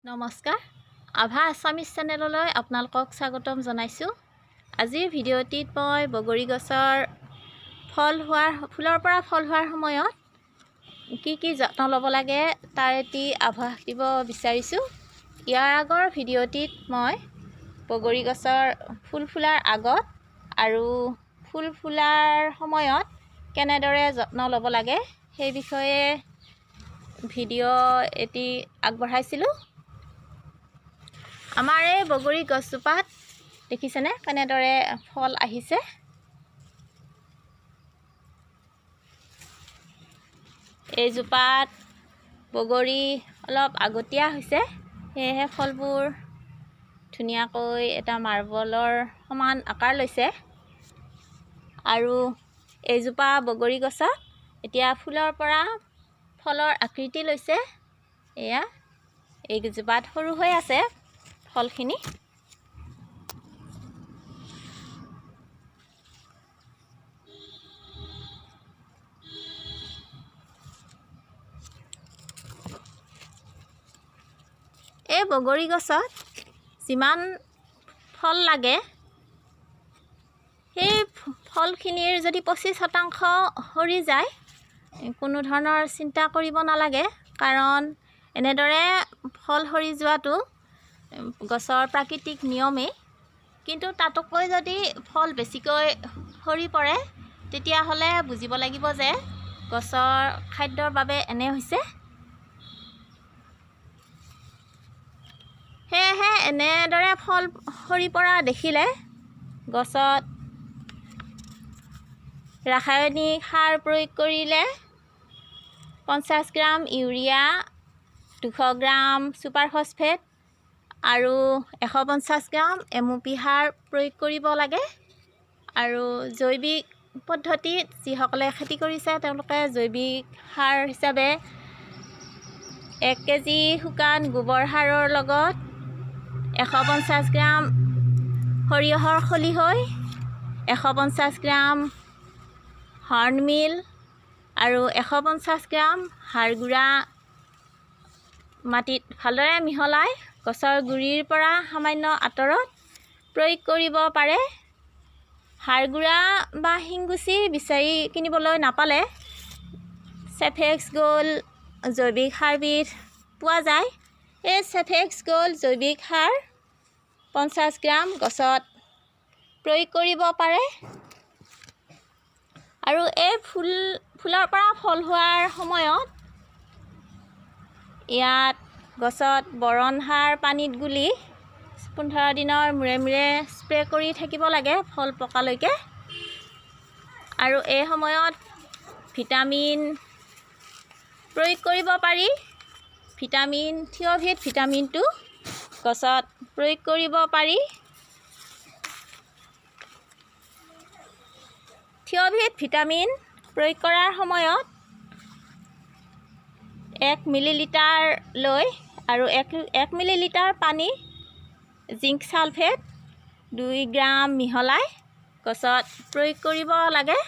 নমস্কাৰ আভা আছামিজ চেনেললৈ আপোনালোকক স্বাগতম জনাইছোঁ। আজিৰ ভিডিঅ'টিত মই বগৰী গছৰ ফুলৰ পৰা ফল হোৱাৰ সময়ত কি যত্ন ল'ব লাগে তাৰ এটি আভাস দিব বিচাৰিছোঁ। ইয়াৰ আগৰ ভিডিঅ'টিত মই বগৰী গছৰ ফুল ফুলাৰ আগত আৰু ফুল ফুলাৰ সময়ত কেনেদৰে যত্ন ল'ব লাগে সেই বিষয়ে ভিডিঅ' এটি আগবঢ়াইছিলোঁ। আমাৰ এই বগৰী গছজোপাত দেখিছেনে কেনেদৰে ফল আহিছে। এইজোপাত বগৰী অলপ আগতীয়া হৈছে, সেয়েহে ফলবোৰ ধুনীয়াকৈ এটা মাৰ্বলৰ সমান আকাৰ লৈছে। আৰু এইজোপা বগৰী গছত এতিয়া ফুলৰ পৰা ফলৰ আকৃতি লৈছে। এয়া এইজোপাত সৰু হৈ আছে ফলখিনি। এই বগৰী গছত যিমান ফল লাগে সেই ফলখিনিৰ যদি 25% সৰি যায় কোনো ধৰণৰ চিন্তা কৰিব নালাগে, কাৰণ এনেদৰে ফল সৰি যোৱাটো গছৰ প্ৰাকৃতিক নিয়মেই। কিন্তু তাতোকৈ যদি ফল বেছিকৈ সৰি পৰে তেতিয়াহ'লে বুজিব লাগিব যে গছৰ খাদ্যৰ বাবে এনে হৈছে। সেয়েহে এনেদৰে ফল সৰি পৰা দেখিলে গছত ৰাসায়নিক সাৰ প্ৰয়োগ কৰিলে 50 গ্ৰাম ইউৰিয়া, 200 গ্ৰাম ছুপাৰ ফছফেট আৰু 150 গ্ৰাম MOP সাৰ প্ৰয়োগ কৰিব লাগে। আৰু জৈৱিক পদ্ধতিত যিসকলে খেতি কৰিছে তেওঁলোকে জৈৱিক সাৰ হিচাপে 1 কেজি শুকান গোবৰ সাৰৰ লগত 150 গ্ৰাম সৰিয়হৰ খলিহৈ, 150 গ্ৰাম হৰ্ণ মিল আৰু 150 গ্ৰাম সাৰ গুড়া মাটিত ভালদৰে মিহলাই গছৰ গুৰিৰ পৰা সামান্য আঁতৰত প্ৰয়োগ কৰিব পাৰে। সাৰ গুড়া বা শিংগুচি বিচাৰি কিনিবলৈ নাপালে চেফেক্স গোল্ড জৈৱিক সাৰবিধ পোৱা যায়। এই চেফেক্স গোল্ড জৈৱিক সাৰ 50 গ্ৰাম গছত প্ৰয়োগ কৰিব পাৰে। আৰু এই ফুলৰ পৰা ফল হোৱাৰ সময়ত ইয়াত গছত বৰণ সাৰ পানীত গুলি 15 দিনৰ মূৰে মূৰে স্প্ৰে কৰি থাকিব লাগে ফল পকালৈকে। আৰু এই সময়ত ভিটামিন প্ৰয়োগ কৰিব পাৰি। ভিটামিন থিয়ভিট ভিটামিনটো গছত প্ৰয়োগ কৰিব পাৰি। থিয়ভিট ভিটামিন প্ৰয়োগ কৰাৰ সময়ত 1 মিলিলিটাৰ লৈ আৰু 1 মিলিলিটাৰ পানী জিংক ছালফেট 2 গ্ৰাম মিহলাই গছত প্ৰয়োগ কৰিব লাগে।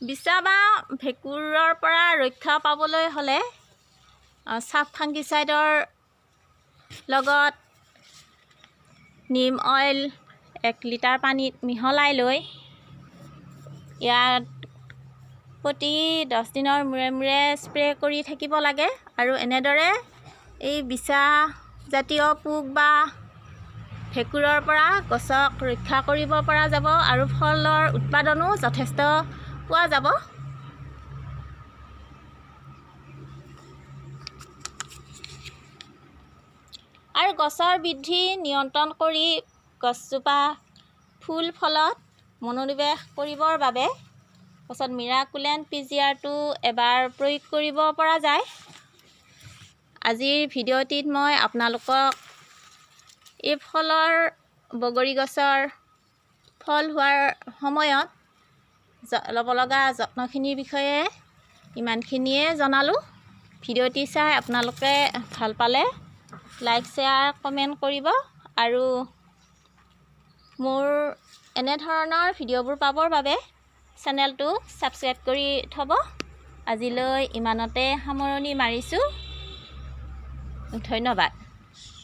বিছা বা ভেঁকুৰৰ পৰা ৰক্ষা পাবলৈ হ'লে চাফ ফাংগিচাইডৰ লগত নিম অইল 1 লিটাৰ পানীত মিহলাই লৈ ইয়াত প্ৰতি 10 দিনৰ মূৰে মূৰে স্প্ৰে কৰি থাকিব লাগে। আৰু এনেদৰে এই বিছা জাতীয় পোক বা ভেঁকুৰৰ পৰা গছক ৰক্ষা কৰিব পৰা যাব আৰু ফলৰ উৎপাদনো যথেষ্ট পোৱা যাব। আৰু গছৰ বৃদ্ধি নিয়ন্ত্ৰণ কৰি গছজোপা ফুল ফলত মনোনিৱেশ কৰিবৰ বাবে গছত মিৰাকুলেন PGR-টো এবাৰ প্ৰয়োগ কৰিব পৰা যায়। আজিৰ ভিডিঅ'টিত মই আপোনালোকক এই বগৰী গছৰ ফল হোৱাৰ সময়ত ল'ব লগা যত্নখিনিৰ বিষয়ে ইমানখিনিয়ে জনালোঁ। ভিডিঅ'টি চাই আপোনালোকে ভাল পালে লাইক শ্বেয়াৰ কমেণ্ট কৰিব আৰু মোৰ এনেধৰণৰ ভিডিঅ'বোৰ পাবৰ বাবে চেনেলটো ছাবস্ক্ৰাইব কৰি থ'ব। আজিলৈ ইমানতে সামৰণি মাৰিছোঁ। ধন্যবাদ।